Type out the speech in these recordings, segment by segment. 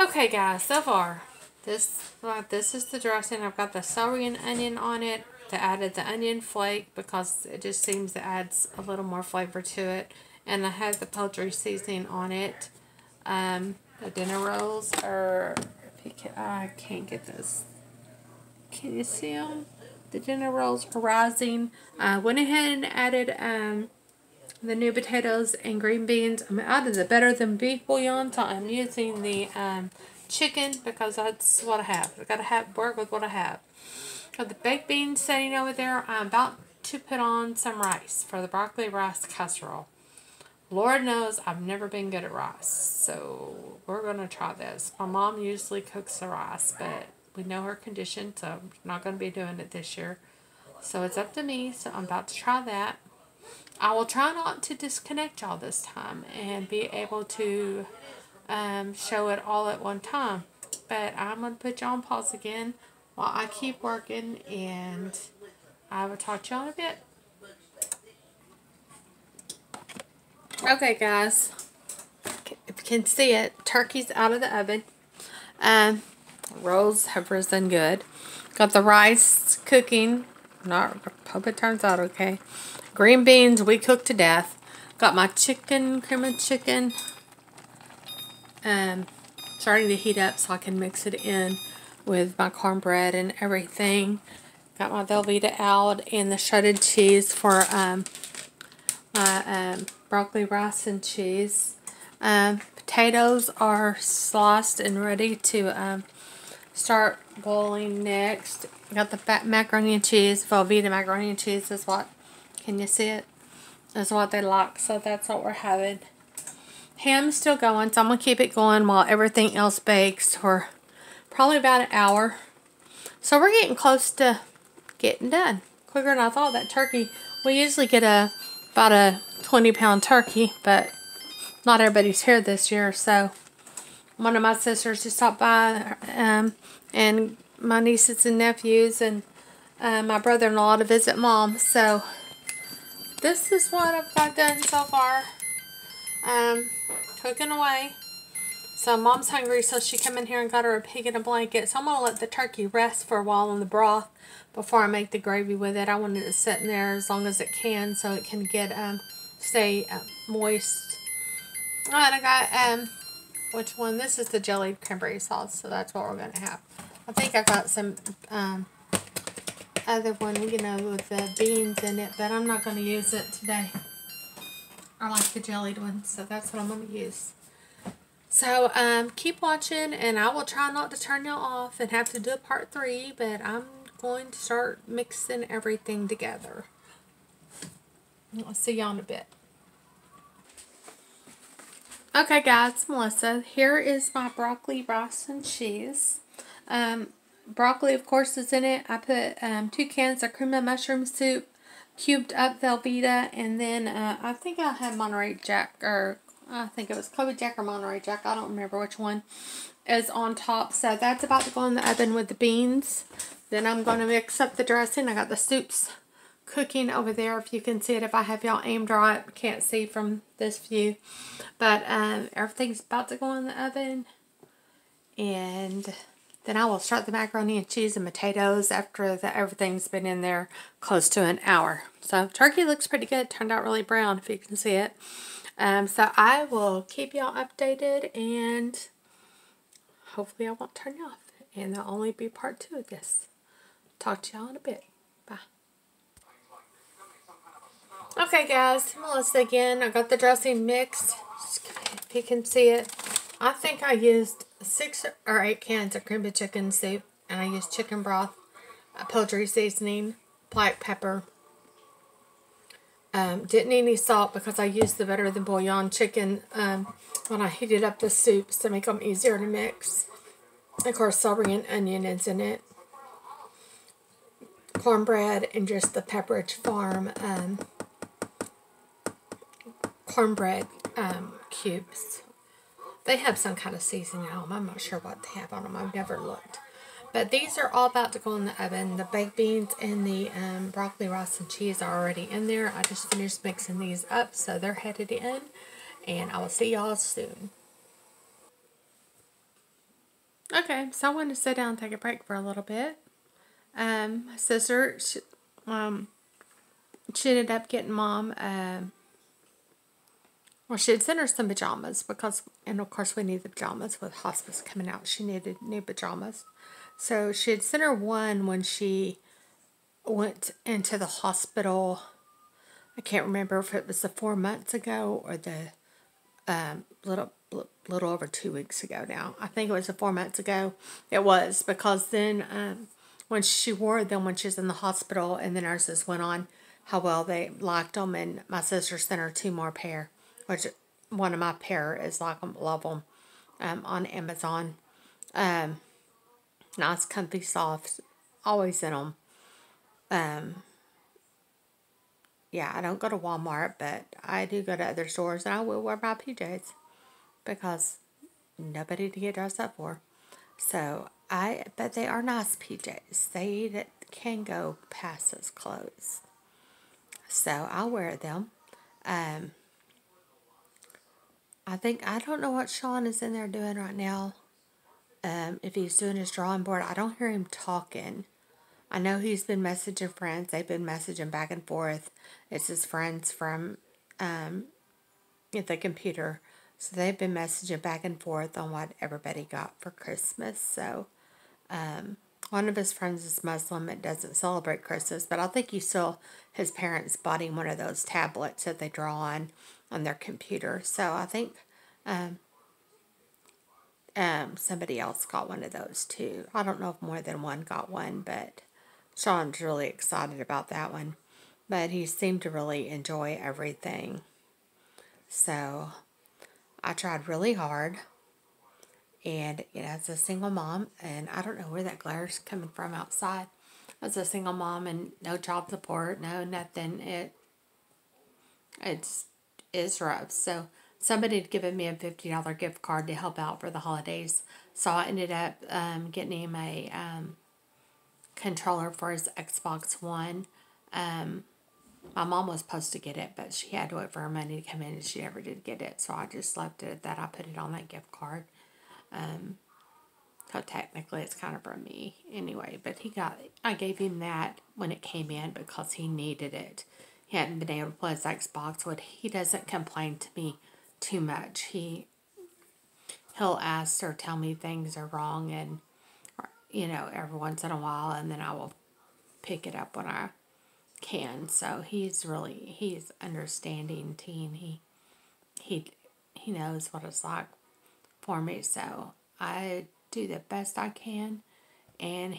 Okay guys, so far, this is the dressing. I've got the celery and onion on it. I added the onion flake because it just seems it adds a little more flavor to it. And I have the poultry seasoning on it. The dinner rolls are, I can't get this. Can you see them? The dinner rolls are rising. I went ahead and added the new potatoes and green beans. I'm out of the better than beef bouillon, so I'm using the chicken because that's what I have. I gotta work with what I have. Got the baked beans sitting over there. I'm about to put on some rice for the broccoli rice casserole. Lord knows I've never been good at rice, so we're gonna try this. My mom usually cooks the rice, but we know her condition, so I'm not gonna be doing it this year. So it's up to me, so I'm about to try that. I will try not to disconnect y'all this time and be able to show it all at one time. But I'm going to put y'all on pause again while I keep working, and I will talk to y'all in a bit. Okay guys, if you can see it, turkey's out of the oven. Rolls have risen good. Got the rice cooking. Hope it turns out okay. Green beans we cooked to death. Got my chicken, cream of chicken, starting to heat up so I can mix it in with my cornbread and everything. Got my Velveeta out and the shredded cheese for my broccoli rice and cheese. Potatoes are sliced and ready to start boiling next. Got the fat macaroni and cheese. Velveeta macaroni and cheese is what, can you see it? Is what they like, so that's what we're having. Ham's still going, so I'm going to keep it going while everything else bakes for probably about an hour. So we're getting close to getting done. Quicker than I thought. That turkey, we usually get about a 20-pound turkey, but not everybody's here this year, so one of my sisters just stopped by, and my nieces and nephews, and my brother-in-law to visit Mom. So this is what I've got done so far. Cooking away. So Mom's hungry, so she come in here and got her a pig in a blanket. So I'm going to let the turkey rest for a while in the broth before I make the gravy with it. I want it to sit in there as long as it can so it can get stay moist. Alright, I got which one? This is the jellied cranberry sauce, so that's what we're going to have. I think I got some other one, you know, with the beans in it, but I'm not going to use it today. I like the jellied one, so that's what I'm going to use. So, keep watching, and I will try not to turn y'all off and have to do a part 3, but I'm going to start mixing everything together. I'll see y'all in a bit. Okay guys, it's Melissa. Here is my broccoli, rice, and cheese. Broccoli, of course, is in it. I put 2 cans of cream of mushroom soup, cubed up Velveeta, and then I think I had Monterey Jack, or I think it was Kobe Jack or Monterey Jack. I don't remember which one is on top. So that's about to go in the oven with the beans. Then I'm going to mix up the dressing. I got the soups cooking over there, if you can see it, if I have y'all aimed right. Can't see from this view, but everything's about to go in the oven, and then I will start the macaroni and cheese and potatoes after everything's been in there close to an hour. So turkey looks pretty good. Turned out really brown, if you can see it. So I will keep y'all updated, and hopefully I won't turn you off, and there'll only be part 2 of this. Talk to y'all in a bit. Bye. Okay guys, Melissa again. I got the dressing mixed, if you can see it. I think I used 6 or 8 cans of cream of chicken soup, and I used chicken broth, poultry seasoning, black pepper. Didn't need any salt because I used the better than bouillon chicken when I heated up the soups to make them easier to mix. Of course, celery and onion is in it. Cornbread and just the Pepperidge Farm cornbread cubes. They have some kind of seasoning on them. I'm not sure what they have on them. I've never looked. But these are all about to go in the oven. The baked beans and the broccoli, rice, and cheese are already in there. I just finished mixing these up, so they're headed in. And I will see y'all soon. Okay, so I want to sit down and take a break for a little bit. My sister, she ended up getting Mom, well, she had sent her some pajamas because, and of course we need the pajamas with hospice coming out. She needed new pajamas. So she had sent her one when she went into the hospital. I can't remember if it was the 4 months ago or the little over 2 weeks ago now. I think it was the 4 months ago. It was because then when she wore them when she was in the hospital and the nurses went on how well they liked them, and my sister sent her 2 more pair, which one of my pair is like them, love them, on Amazon. Nice, comfy, soft, always in them. Yeah, I don't go to Walmart, but I do go to other stores, and I will wear my PJs because nobody to get dressed up for. But they are nice PJs. They can go past as clothes. So I'll wear them. Um, I don't know what Sean is in there doing right now. If he's doing his drawing board, I don't hear him talking. I know he's been messaging friends. They've been messaging back and forth. It's his friends from the computer. So they've been messaging back and forth on what everybody got for Christmas. So one of his friends is Muslim and doesn't celebrate Christmas, but I think his parents bought him one of those tablets that they draw on their computer. So I think somebody else got one of those too. I don't know if more than one got one, but Sean's really excited about that one. But he seemed to really enjoy everything. So I tried really hard. And, as a single mom, and I don't know where that glare's coming from outside. As a single mom and no child support, no nothing, it's rough. So somebody had given me a $50 gift card to help out for the holidays. So I ended up getting him a controller for his Xbox One. My mom was supposed to get it, but she had to wait for her money to come in, and she never did get it. So I just left it at that. I put it on that gift card. So technically it's kind of from me anyway, but I gave him that when it came in because he needed it. He hadn't been able to play his Xbox, but he doesn't complain to me too much. He'll ask or tell me things are wrong, and every once in a while, and then I will pick it up when I can. So he's understanding teen. He knows what it's like for me. So I do the best I can, and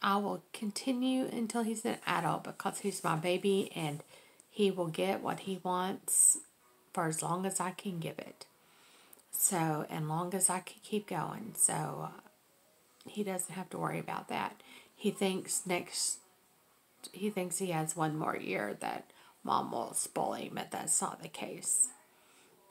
I will continue until he's an adult because he's my baby, and he will get what he wants for as long as I can give it. So, and long as I can keep going. So, he doesn't have to worry about that. He thinks he has one more year that Mom will spoil him, but that's not the case.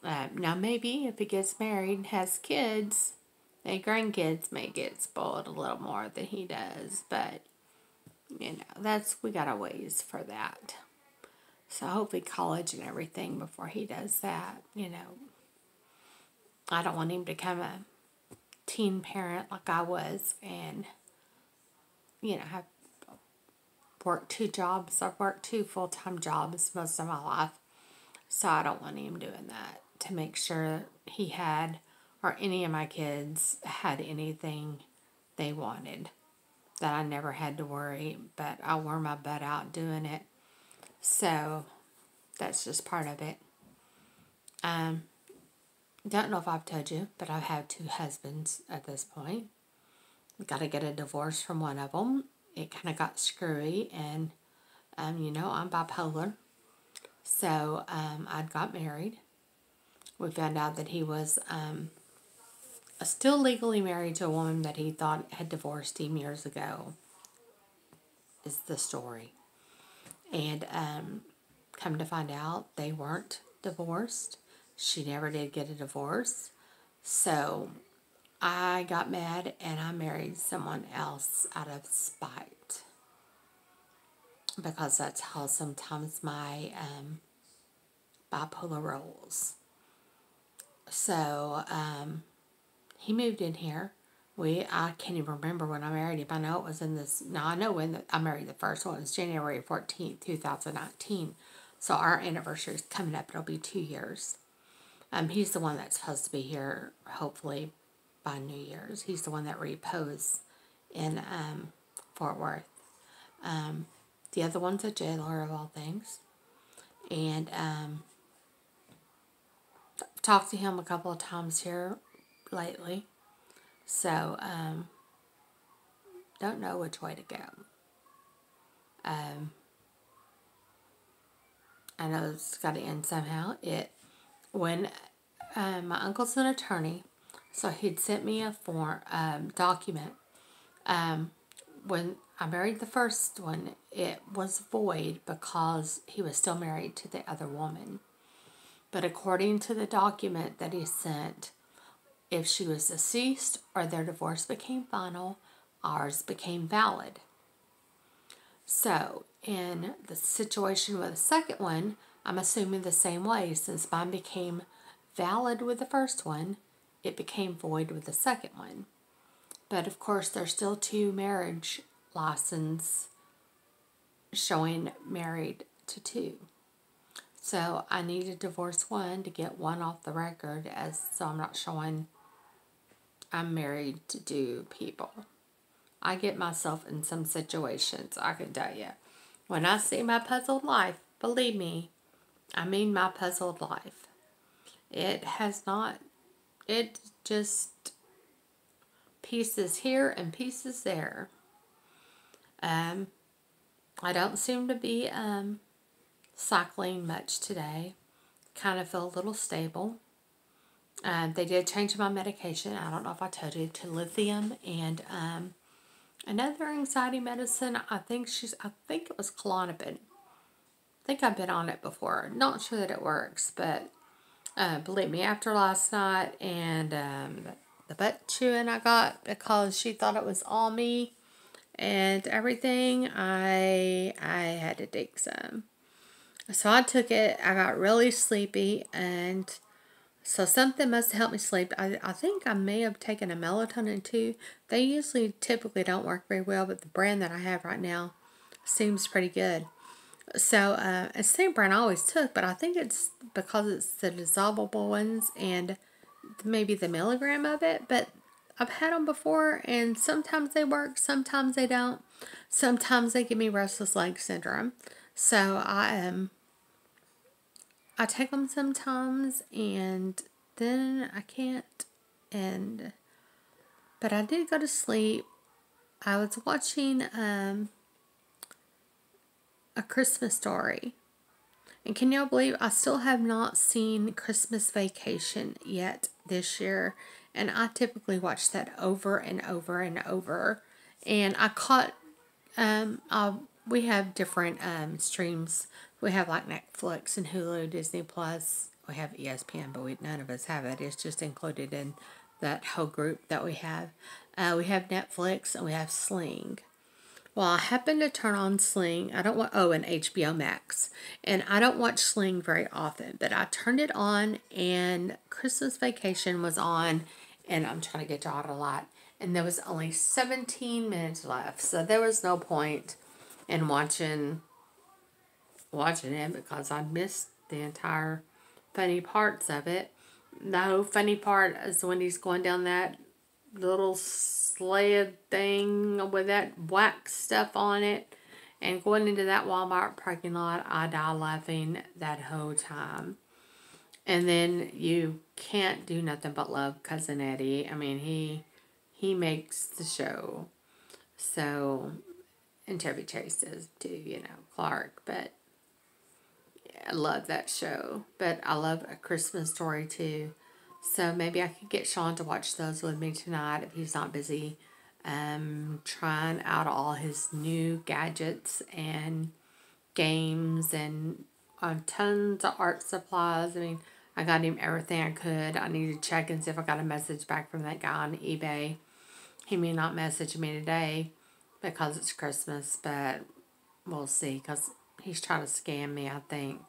Now, maybe if he gets married and has kids, the grandkids may get spoiled a little more than he does, but we got a ways for that. So hopefully college and everything before he does that. I don't want him to become a teen parent like I was and have worked 2 jobs. I've worked 2 full-time jobs most of my life, so I don't want him doing that. To make sure he had, or any of my kids had, anything they wanted, that I never had to worry, but I wore my butt out doing it. So that's just part of it. Don't know if I've told you, but I've had 2 husbands at this point. Got to get a divorce from one of them. It kind of got screwy, and I'm bipolar. So I got married. We found out that he was still legally married to a woman that he thought had divorced him years ago, is the story. And come to find out, they weren't divorced. She never did get a divorce. So I got mad and I married someone else out of spite. Because that's how sometimes my bipolar rolls. So he moved in here I can't even remember when I married him. I know it was in this, no, I know when I married the first one. It was January 14th, 2019. So our anniversary is coming up. It'll be 2 years. He's the one that's supposed to be here, hopefully, by New Year's. He's the one that reposed in Fort Worth. The other one's a jailer of all things. And talked to him a couple of times here lately. So, don't know which way to go. I know it's got to end somehow. When my uncle's an attorney, so he'd sent me a form document. When I married the first one, it was void because he was still married to the other woman. But according to the document that he sent, if she was deceased or their divorce became final, ours became valid. So, in the situation with the second one, I'm assuming the same way. Since mine became valid with the first one, it became void with the second one. But of course, there's still 2 marriage licenses showing married to 2. So I need to divorce one to get one off the record, so I'm not showing I'm married to 2 people. I get myself in some situations, I can tell you. When I see my puzzled life, believe me, I mean my puzzled life. It just pieces here and pieces there. I don't seem to be cycling much today. Kind of feel a little stable. They did change my medication. I don't know if I told you, to lithium and another anxiety medicine. I think it was Klonopin. I think I've been on it before. Not sure that it works, but believe me, after last night and the butt chewing I got because she thought it was all me and everything, I had to take some. So I took it. I got really sleepy, and so something must have helped me sleep. I think I may have taken a melatonin too. They typically don't work very well, but the brand that I have right now seems pretty good. So it's the same brand I always took, but I think it's because it's the dissolvable ones and maybe the milligram of it. But I've had them before, and sometimes they work, sometimes they don't. Sometimes they give me restless leg syndrome. So I take them sometimes, and then I can't. But I did go to sleep. I was watching A Christmas Story. And can y'all believe I still have not seen Christmas Vacation yet this year? And I typically watch that over and over and over. And I caught, we have different streams. We have like Netflix and Hulu, Disney Plus. We have ESPN, but none of us have it. It's just included in that whole group that we have. We have Netflix and we have Sling. Well, I happened to turn on Sling. And HBO Max. And I don't watch Sling very often, but I turned it on and Christmas Vacation was on, and I'm trying to get y'all a lot. And there was only 17 minutes left, so there was no point in watching it because I missed the entire funny parts of it. The funny part is when he's going down that little sled thing with that wax stuff on it and going into that Walmart parking lot. I die laughing that whole time. And then you can't do nothing but love Cousin Eddie. I mean, he makes the show. So, and Chevy Chase does too, Clark. But yeah, I love that show. But I love A Christmas Story too. So maybe I could get Sean to watch those with me tonight if he's not busy. Trying out all his new gadgets and games and tons of art supplies. I mean, I got him everything I could. I need to check and see if I got a message back from that guy on eBay. He may not message me today because it's Christmas, but we'll see because he's trying to scam me, I think.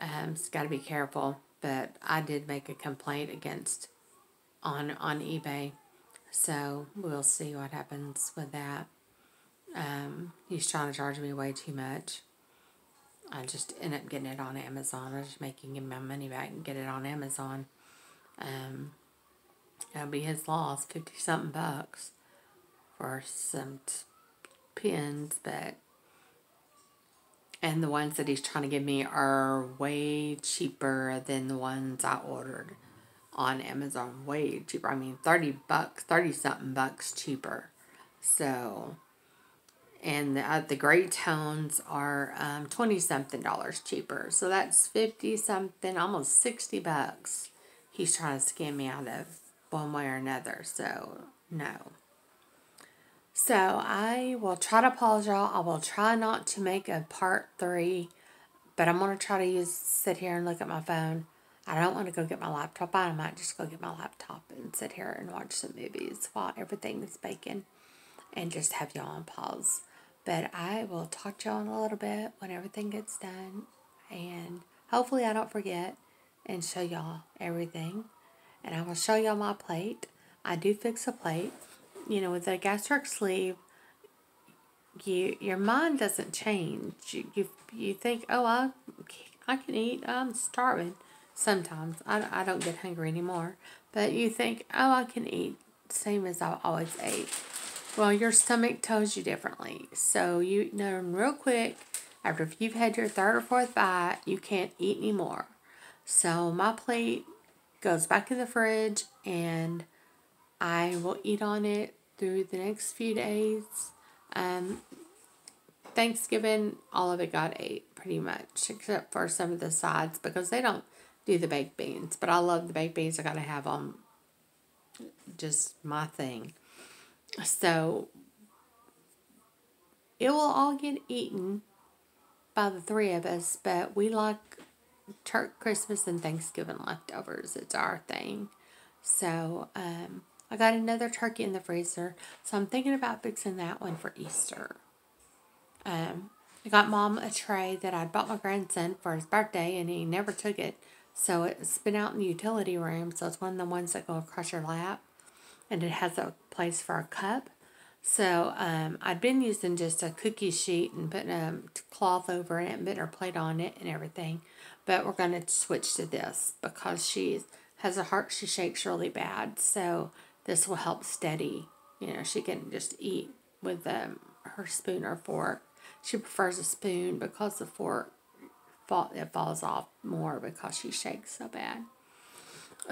It's got to be careful. But I did make a complaint on eBay. So we'll see what happens with that. He's trying to charge me way too much. I just end up getting it on Amazon. I'm just making him my money back and get it on Amazon. That'll be his loss, 50 something bucks for some pins, but and the ones that he's trying to give me are way cheaper than the ones I ordered on Amazon. Way cheaper. I mean, 30 bucks, 30 something bucks cheaper. So, and the gray tones are 20 something dollars cheaper. So that's 50 something, almost 60 bucks he's trying to scam me out of one way or another. So, no. So I will try to pause y'all. I will try not to make a part 3, but I'm going to try to sit here and look at my phone. I don't want to go get my laptop. I might just go get my laptop and sit here and watch some movies while everything is baking and just have y'all on pause. But I will talk to y'all in a little bit when everything gets done. And hopefully I don't forget and show y'all everything. And I will show y'all my plate. I do fix a plate. You know, with a gastric sleeve, your mind doesn't change. You think, oh, I can eat. I'm starving. Sometimes I don't get hungry anymore, but you think, oh, I can eat, same as I always ate. Well, your stomach tells you differently. So you know real quick, after if you've had your 3rd or 4th bite, you can't eat anymore. So my plate goes back in the fridge, and I will eat on it through the next few days. Thanksgiving, all of it got ate pretty much, except for some of the sides because they don't do the baked beans. But I love the baked beans. I got to have them, just my thing. So it will all get eaten by the 3 of us, but we like Christmas and Thanksgiving leftovers. It's our thing. So I got another turkey in the freezer, so I'm thinking about fixing that one for Easter. I got Mom a tray that I bought my grandson for his birthday, and he never took it. So it's been out in the utility room. So it's one of the ones that go across your lap, and it has a place for a cup. So I'd been using just a cookie sheet and putting a cloth over it and putting her plate on it and everything. But we're going to switch to this because she has a heart. She shakes really bad. So this will help steady. You know, she can just eat with her spoon or fork. She prefers a spoon because the fork it falls off more because she shakes so bad.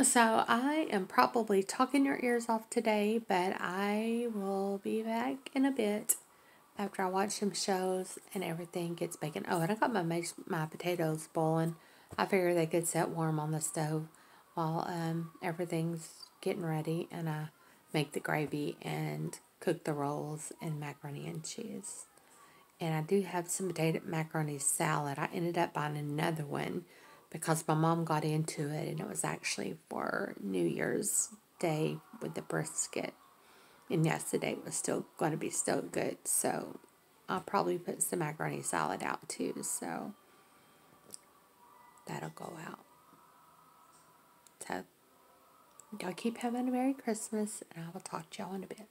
So I am probably talking your ears off today, but I will be back in a bit after I watch some shows and everything gets baking. Oh, and I got my potatoes boiling. I figured they could set warm on the stove while everything's getting ready, and I make the gravy and cook the rolls and macaroni and cheese. And I do have some potato macaroni salad. I ended up buying another one because my mom got into it, and it was actually for New Year's Day with the brisket. And yesterday was still going to be so good. So I'll probably put some macaroni salad out too. So that'll go out. So y'all keep having a Merry Christmas, and I will talk to y'all in a bit.